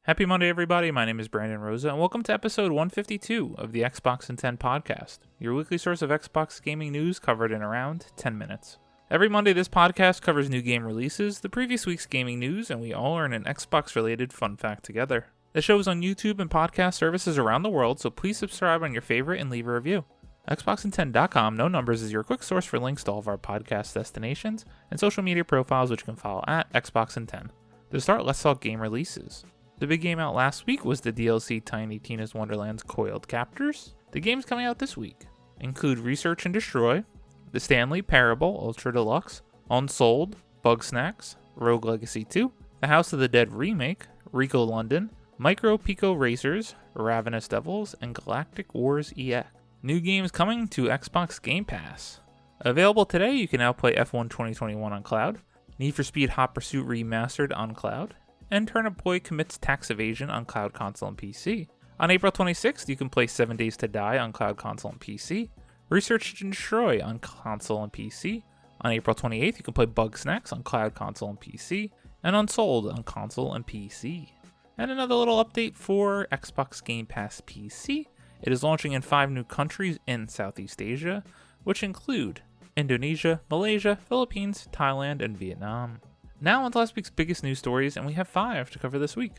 Happy Monday, everybody. My name is Brandon Rosa, and welcome to episode 152 of the Xbox in 10 podcast, your weekly source of Xbox gaming news covered in around 10 minutes. Every Monday, this podcast covers new game releases, the previous week's gaming news, and we all learn an Xbox-related fun fact together. The show is on YouTube and podcast services around the world, so please subscribe on your favorite and leave a review. Xboxin10.com, no numbers, is your quick source for links to all of our podcast destinations and social media profiles, which you can follow at Xboxin10. To start, let's talk game releases. The big game out last week was the DLC Tiny Tina's Wonderland's Coiled Captors. The games coming out this week include Research and Destroy, The Stanley Parable Ultra Deluxe, Unsold, Bugsnax, Rogue Legacy 2, The House of the Dead Remake, Rico London, Micro Pico Racers, Ravenous Devils, and Galactic Wars EX. New games coming to Xbox Game Pass. Available today, you can now play F1 2021 on cloud, Need for Speed Hot Pursuit Remastered on cloud, and Turnip Boy Commits Tax Evasion on cloud, console, and PC. On April 26th, you can play 7 Days to Die on cloud, console, and PC, Research and Destroy on console and PC. On April 28th, you can play Bugsnax on cloud, console, and PC, and Unsold on console and PC. And another little update for Xbox Game Pass PC. It is launching in 5 new countries in Southeast Asia, which include Indonesia, Malaysia, Philippines, Thailand, and Vietnam. Now on to last week's biggest news stories, and we have 5 to cover this week.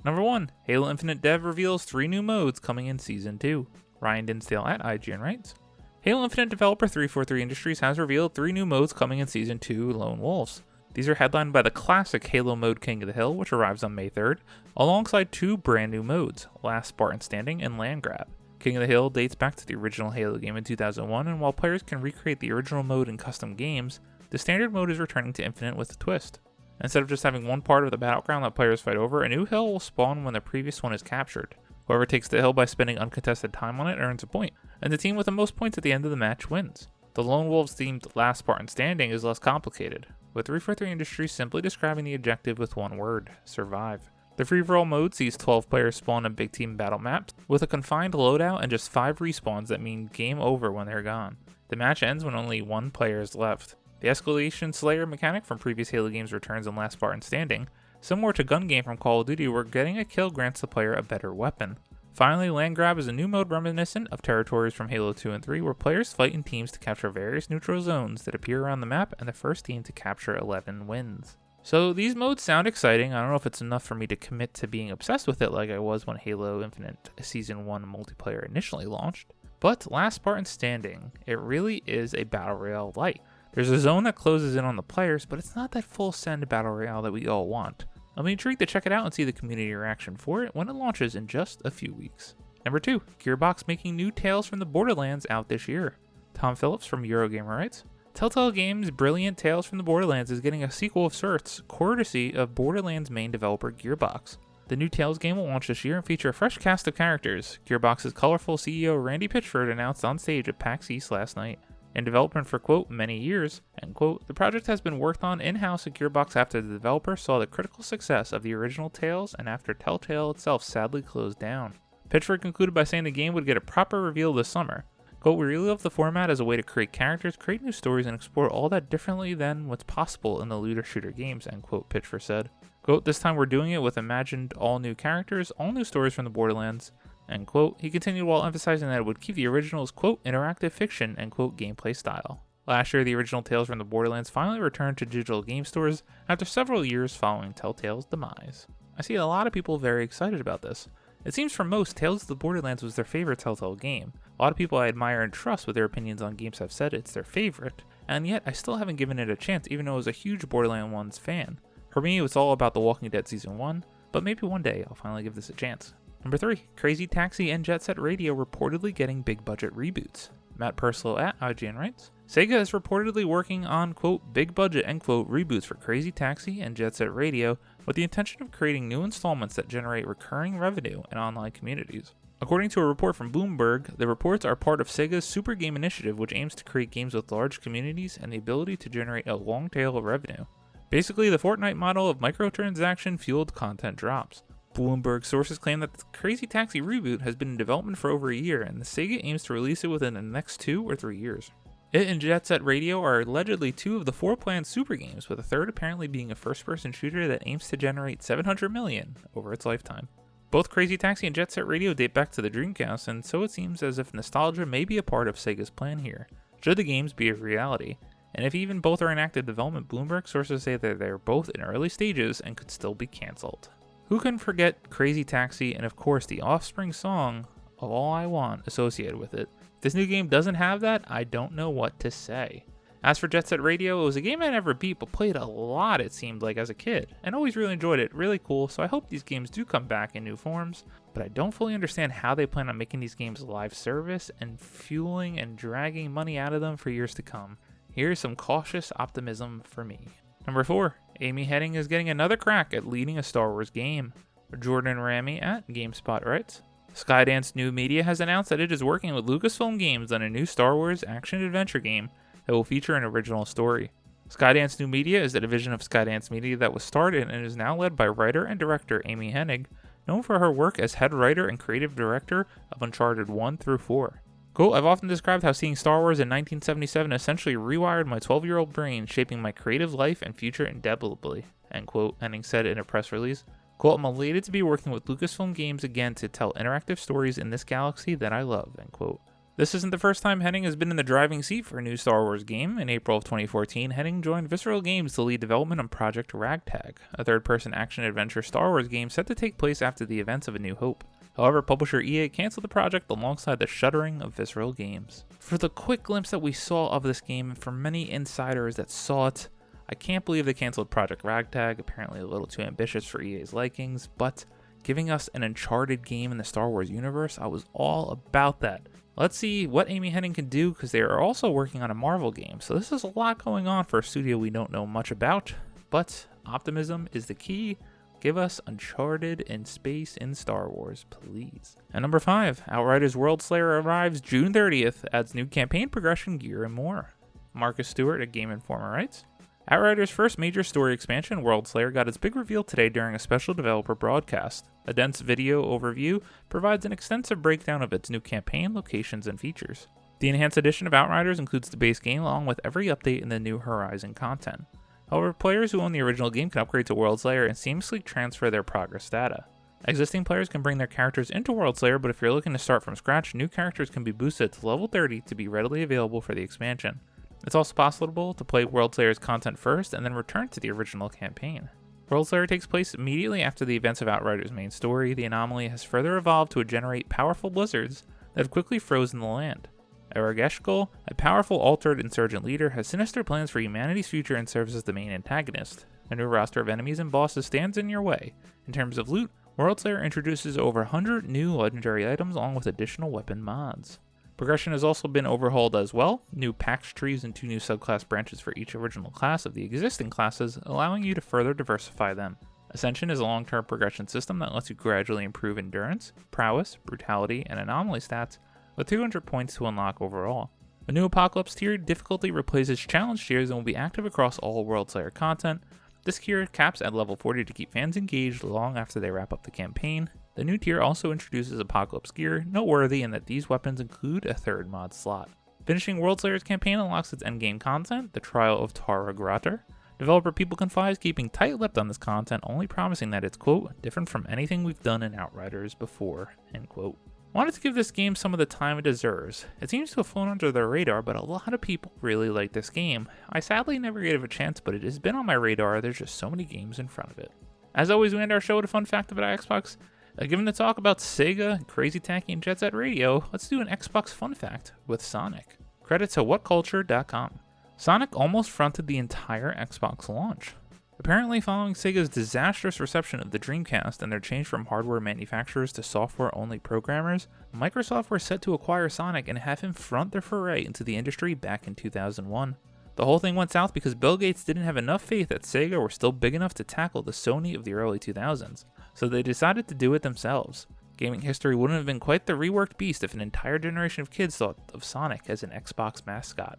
Number 1, Halo Infinite Dev reveals 3 new modes coming in Season 2. Ryan Dinsdale at IGN writes, Halo Infinite developer 343 Industries has revealed 3 new modes coming in Season 2 Lone Wolves. These are headlined by the classic Halo mode King of the Hill, which arrives on May 3rd, alongside 2 brand new modes, Last Spartan Standing and Land Grab. King of the Hill dates back to the original Halo game in 2001, and while players can recreate the original mode in custom games, the standard mode is returning to Infinite with a twist. Instead of just having one part of the battleground that players fight over, a new hill will spawn when the previous one is captured. Whoever takes the hill by spending uncontested time on it earns a point, and the team with the most points at the end of the match wins. The Lone Wolves themed Last Spartan Standing is less complicated, with 343 Industries simply describing the objective with one word: survive. The free-for-all mode sees 12 players spawn in big team battle maps, with a confined loadout and just 5 respawns that mean game over when they're gone. The match ends when only 1 player is left. The Escalation Slayer mechanic from previous Halo games returns in Last Spartan Standing, similar to Gun Game from Call of Duty, where getting a kill grants the player a better weapon. Finally, Land Grab is a new mode reminiscent of territories from Halo 2 and 3, where players fight in teams to capture various neutral zones that appear around the map, and the first team to capture 11 wins. So these modes sound exciting. I don't know if it's enough for me to commit to being obsessed with it like I was when Halo Infinite Season 1 multiplayer initially launched, but Last Spartan Standing, it really is a Battle Royale light. There's a zone that closes in on the players, but it's not that full send Battle Royale that we all want. I'll be intrigued to check it out and see the community reaction for it when it launches in just a few weeks. Number 2, Gearbox making new Tales from the Borderlands out this year. Tom Phillips from Eurogamer writes, Telltale Games' brilliant Tales from the Borderlands is getting a sequel of sorts, courtesy of Borderlands main developer Gearbox. The new Tales game will launch this year and feature a fresh cast of characters. Gearbox's colorful CEO Randy Pitchford announced on stage at PAX East last night. In development for, quote, many years, end quote, the project has been worked on in-house at Gearbox after the developer saw the critical success of the original Tales and after Telltale itself sadly closed down. Pitchford concluded by saying the game would get a proper reveal this summer. Quote, we really love the format as a way to create characters, create new stories, and explore all that differently than what's possible in the looter shooter games, end quote, Pitchford said. Quote, this time we're doing it with imagined all new characters, all new stories from the Borderlands, end quote. He continued while emphasizing that it would keep the original's, quote, interactive fiction, end quote, gameplay style. Last year, the original Tales from the Borderlands finally returned to digital game stores after several years following Telltale's demise. I see a lot of people very excited about this. It seems for most, Tales of the Borderlands was their favorite Telltale game. A lot of people I admire and trust with their opinions on games have said it's their favorite, and yet I still haven't given it a chance even though I was a huge Borderlands 1's fan. For me, it was all about The Walking Dead Season 1, but maybe one day I'll finally give this a chance. Number 3, Crazy Taxi and Jet Set Radio reportedly getting big budget reboots. Matt Purslow at IGN writes, Sega is reportedly working on, quote, big budget, end quote, reboots for Crazy Taxi and Jet Set Radio with the intention of creating new installments that generate recurring revenue in online communities. According to a report from Bloomberg, the reports are part of Sega's Super Game Initiative, which aims to create games with large communities and the ability to generate a long tail of revenue. Basically, the Fortnite model of microtransaction-fueled content drops. Bloomberg sources claim that the Crazy Taxi reboot has been in development for over a year, and the Sega aims to release it within the next 2 or 3 years. It and Jet Set Radio are allegedly two of the 4 planned super games, with a third apparently being a first-person shooter that aims to generate $700 million over its lifetime. Both Crazy Taxi and Jet Set Radio date back to the Dreamcast, and so it seems as if nostalgia may be a part of Sega's plan here, should the games be a reality. And if even both are in active development, Bloomberg sources say that they're both in early stages and could still be cancelled. Who can forget Crazy Taxi and of course the Offspring song of All I Want associated with it? If this new game doesn't have that, I don't know what to say. As for Jet Set Radio, it was a game I never beat but played a lot it seemed like as a kid, and always really enjoyed it, really cool, so I hope these games do come back in new forms, but I don't fully understand how they plan on making these games live service and fueling and dragging money out of them for years to come. Here's some cautious optimism for me. Number 4, Amy Hennig is getting another crack at leading a Star Wars game. Jordan Ramy at GameSpot writes, Skydance New Media has announced that it is working with Lucasfilm Games on a new Star Wars action-adventure game that will feature an original story. Skydance New Media is a division of Skydance Media that was started and is now led by writer and director Amy Hennig, known for her work as head writer and creative director of Uncharted 1 through 4. Quote, I've often described how seeing Star Wars in 1977 essentially rewired my 12-year-old brain, shaping my creative life and future indelibly, end quote, Hennig said in a press release. Quote, I'm elated to be working with Lucasfilm Games again to tell interactive stories in this galaxy that I love, end quote. This isn't the first time Hennig has been in the driving seat for a new Star Wars game. In April of 2014, Hennig joined Visceral Games to lead development on Project Ragtag, a third-person action-adventure Star Wars game set to take place after the events of A New Hope. However, publisher EA canceled the project alongside the shuttering of Visceral Games. For the quick glimpse that we saw of this game, and for many insiders that saw it, I can't believe they canceled Project Ragtag, apparently a little too ambitious for EA's likings, but giving us an Uncharted game in the Star Wars universe, I was all about that. Let's see what Amy Hennig can do, because they are also working on a Marvel game, so this is a lot going on for a studio we don't know much about, but optimism is the key. Give us Uncharted in space in Star Wars, please. And number 5, Outriders Worldslayer arrives June 30th, adds new campaign progression, gear, and more. Marcus Stewart at Game Informer writes, Outriders' first major story expansion, Worldslayer, got its big reveal today during a special developer broadcast. A dense video overview provides an extensive breakdown of its new campaign, locations, and features. The enhanced edition of Outriders includes the base game along with every update in the New Horizon content. However, players who own the original game can upgrade to Worldslayer and seamlessly transfer their progress data. Existing players can bring their characters into Worldslayer, but if you're looking to start from scratch, new characters can be boosted to level 30 to be readily available for the expansion. It's also possible to play Worldslayer's content first and then return to the original campaign. Worldslayer takes place immediately after the events of Outriders' main story. The anomaly has further evolved to generate powerful blizzards that have quickly frozen the land. Arageshkal, a powerful altered insurgent leader, has sinister plans for humanity's future and serves as the main antagonist. A new roster of enemies and bosses stands in your way. In terms of loot, Worldslayer introduces over 100 new legendary items along with additional weapon mods. Progression has also been overhauled as well, new packed trees and 2 new subclass branches for each original class of the existing classes, allowing you to further diversify them. Ascension is a long-term progression system that lets you gradually improve endurance, prowess, brutality, and anomaly stats, with 200 points to unlock overall. A new Apocalypse tier difficulty replaces challenge tiers and will be active across all Worldslayer content. This tier caps at level 40 to keep fans engaged long after they wrap up the campaign. The new tier also introduces Apocalypse gear, noteworthy in that these weapons include a 3rd mod slot. Finishing Worldslayer's campaign unlocks its endgame content, the Trial of Tara Grater. Developer People Can Fly is keeping tight-lipped on this content, only promising that it's, quote, different from anything we've done in Outriders before, end quote. Wanted to give this game some of the time it deserves. It seems to have flown under the radar, but a lot of people really like this game. I sadly never gave it a chance, but it has been on my radar. There's just so many games in front of it. As always, we end our show with a fun fact about Xbox. Given the talk about Sega, Crazy Taxi, and Jet Set Radio, let's do an Xbox fun fact with Sonic. Credit to whatculture.com. Sonic almost fronted the entire Xbox launch. Apparently, following Sega's disastrous reception of the Dreamcast and their change from hardware manufacturers to software-only programmers, Microsoft were set to acquire Sonic and have him front their foray into the industry back in 2001. The whole thing went south because Bill Gates didn't have enough faith that Sega were still big enough to tackle the Sony of the early 2000s, so they decided to do it themselves. Gaming history wouldn't have been quite the reworked beast if an entire generation of kids thought of Sonic as an Xbox mascot.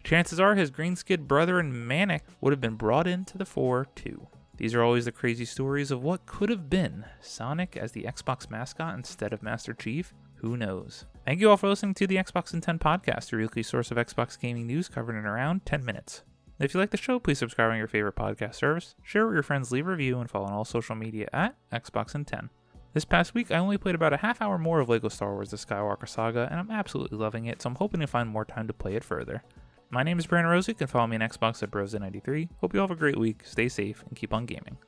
Chances are his green-skinned brother in Manic would have been brought into the fore too. These are always the crazy stories of what could have been Sonic as the Xbox mascot instead of Master Chief. Who knows? Thank you all for listening to the Xbox in 10 podcast, your weekly source of Xbox gaming news covered in around 10 minutes. If you like the show, please subscribe on your favorite podcast service, share with your friends, leave a review, and follow on all social media at Xbox in 10. This past week, I only played about a half hour more of LEGO Star Wars The Skywalker Saga, and I'm absolutely loving it, so I'm hoping to find more time to play it further. My name is Brandon Rosa. You can follow me on Xbox at Brosa93. Hope you all have a great week, stay safe, and keep on gaming.